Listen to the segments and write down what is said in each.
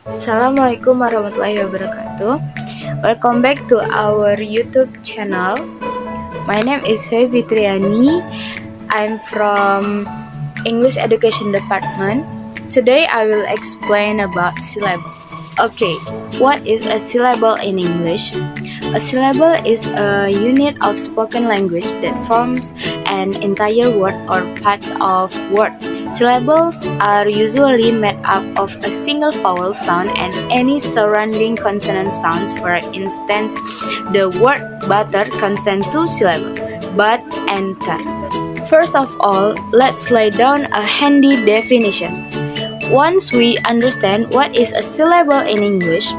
Assalamualaikum warahmatullahi wabarakatuh. Welcome back to our YouTube channel. My name is Fevi Triani. I'm from English Education Department. Today I will explain about syllable. Okay, what is a syllable in English? A syllable is a unit of spoken language that forms an entire word or parts of words. Syllables are usually made up of a single vowel sound and any surrounding consonant sounds. For instance, the word butter contains two syllables, but and ter. First of all, let's lay down a handy definition. Once we understand what is a syllable in English,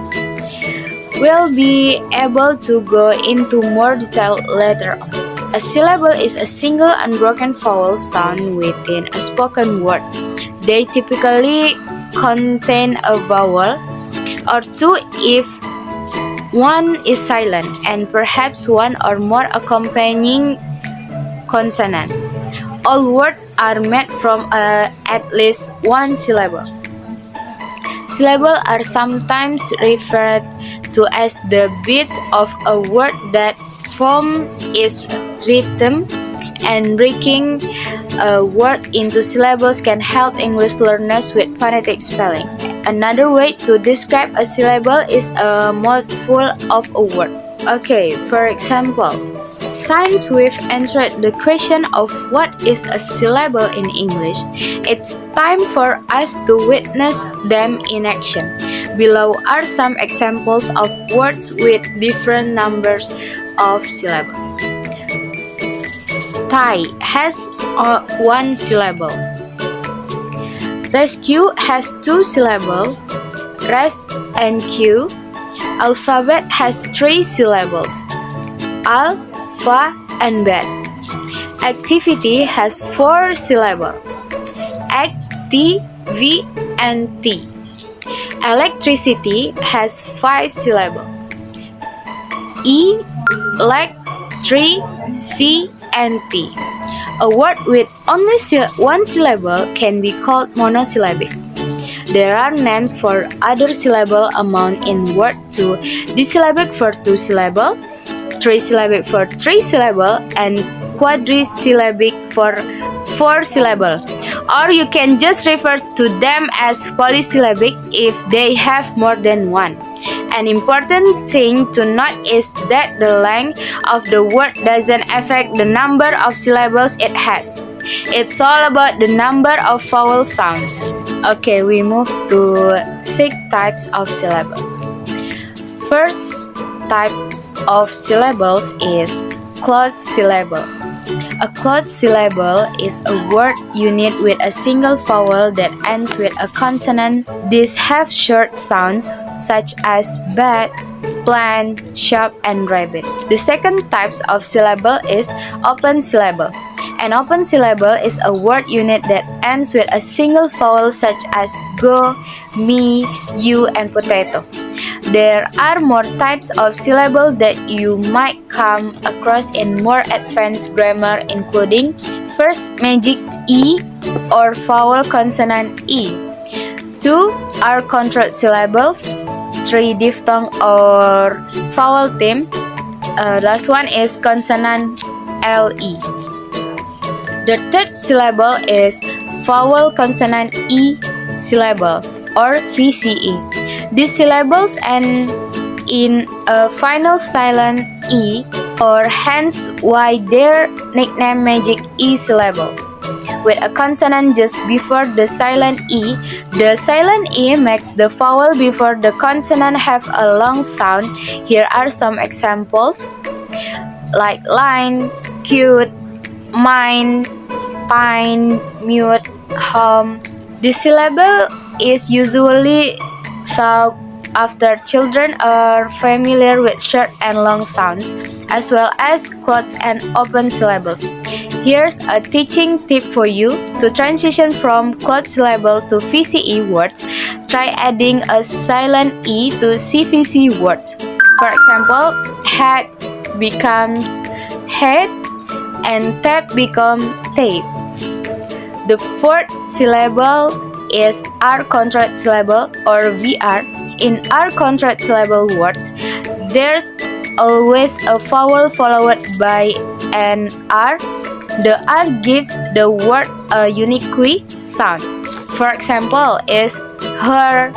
we'll be able to go into more detail later on. A syllable is a single unbroken vowel sound within a spoken word. They typically contain a vowel or two if one is silent, and perhaps one or more accompanying consonant. All words are made from at least one syllable. Syllables are sometimes referred to as the beats of a word that form its rhythm, and breaking a word into syllables can help English learners with phonetic spelling. Another way to describe a syllable is a mouthful of a word. Okay, for example, since we've answered the question of what is a syllable in English, it's time for us to witness them in action. Below are some examples of words with different numbers of syllables. Tie has one syllable. Rescue has two syllables. Rest and Q. Alphabet has three syllables. Al, Fa, and Bet. Activity has four syllables. Act, T, V, and T. Electricity has five syllables. E, leg, tree, C, and T. A word with only one syllable can be called monosyllabic. There are names for other syllable amount in word too. Disyllabic for two syllable, trisyllabic for three syllable, and quadrisyllabic for four syllable. Or you can just refer to them as polysyllabic if they have more than one. An important thing to note is that the length of the word doesn't affect the number of syllables it has. It's all about the number of vowel sounds. Okay, we move to 6 types of syllables. First types of syllables is closed syllable. A closed syllable is a word unit with a single vowel that ends with a consonant. These have short sounds such as bat, plant, shop, and rabbit. The second types of syllable is open syllable. An open syllable is a word unit that ends with a single vowel such as go, me, you, and potato. There are more types of syllable that you might come across in more advanced grammar, including first, magic E or vowel consonant E. 2 are controlled syllables. 3 diphthong or vowel theme. Last one is consonant LE. The third syllable is vowel consonant E syllable or VCE. These syllables end in a final silent E, or hence why they're nicknamed magic E syllables. With a consonant just before the silent E, the silent E makes the vowel before the consonant have a long sound. Here are some examples like line, cute, mine, pine, mute, home. The syllable is usually sound after children are familiar with short and long sounds, as well as closed and open syllables. Here's a teaching tip for you. To transition from closed syllable to VCE words, try adding a silent E to CVC words. For example, hat becomes head and tape become tape. The fourth syllable is R-contract syllable or VR. In R-contract syllable words, there's always a vowel followed by an R. The R gives the word a unique sound. For example, is her,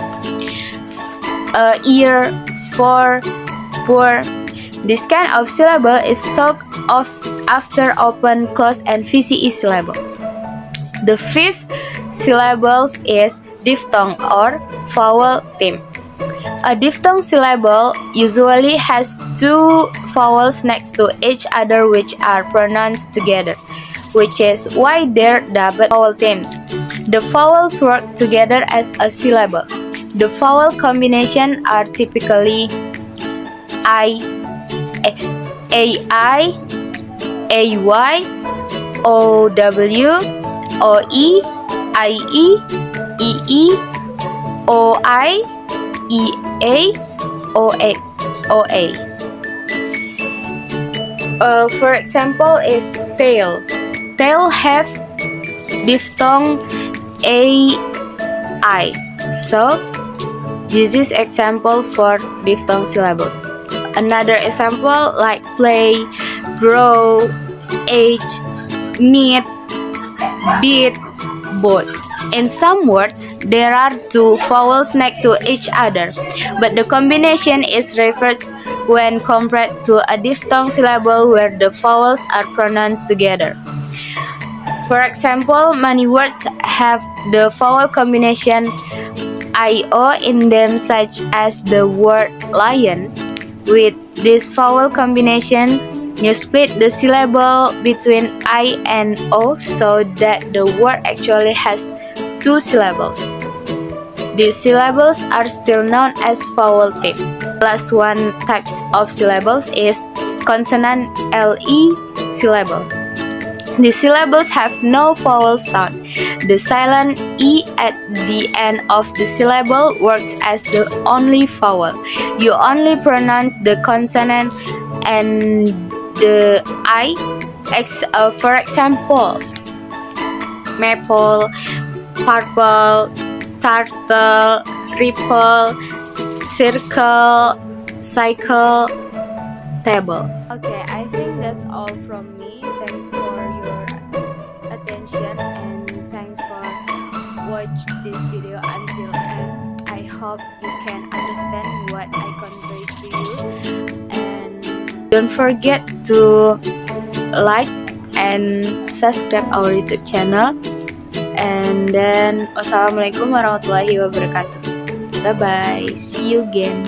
ear, for, poor. This kind of syllable is thought of after open, close, and VCE syllable. The fifth syllable is diphthong or vowel theme. A diphthong syllable usually has two vowels next to each other which are pronounced together, which is why they're double vowel themes. The vowels work together as a syllable. The vowel combination are typically I, AI, AY, OW, OE, IE, EE, OI, EA, OA. For example, is tail. Tail have diphthong AI. So this is example for diphthong syllables. Another example like play, grow, age, meet, beat, both. In some words, there are two vowels next to each other, but the combination is reversed when compared to a diphthong syllable where the vowels are pronounced together. For example, many words have the vowel combination IO in them, such as the word lion. With this vowel combination, you split the syllable between I and O so that the word actually has two syllables. These syllables are still known as vowel theme. Last one types of syllables is consonant LE syllable. The syllables have no vowel sound. The silent E at the end of the syllable works as the only vowel. You only pronounce the consonant and the I. For example, maple, purple, turtle, ripple, circle, cycle, table. Okay, I think that's all from me. Thanks for your attention and thanks for watch this video until end. I hope you can understand what I convey to you, and don't forget to like and subscribe our YouTube channel. And then wassalamualaikum warahmatullahi wabarakatuh. Bye bye, see you again.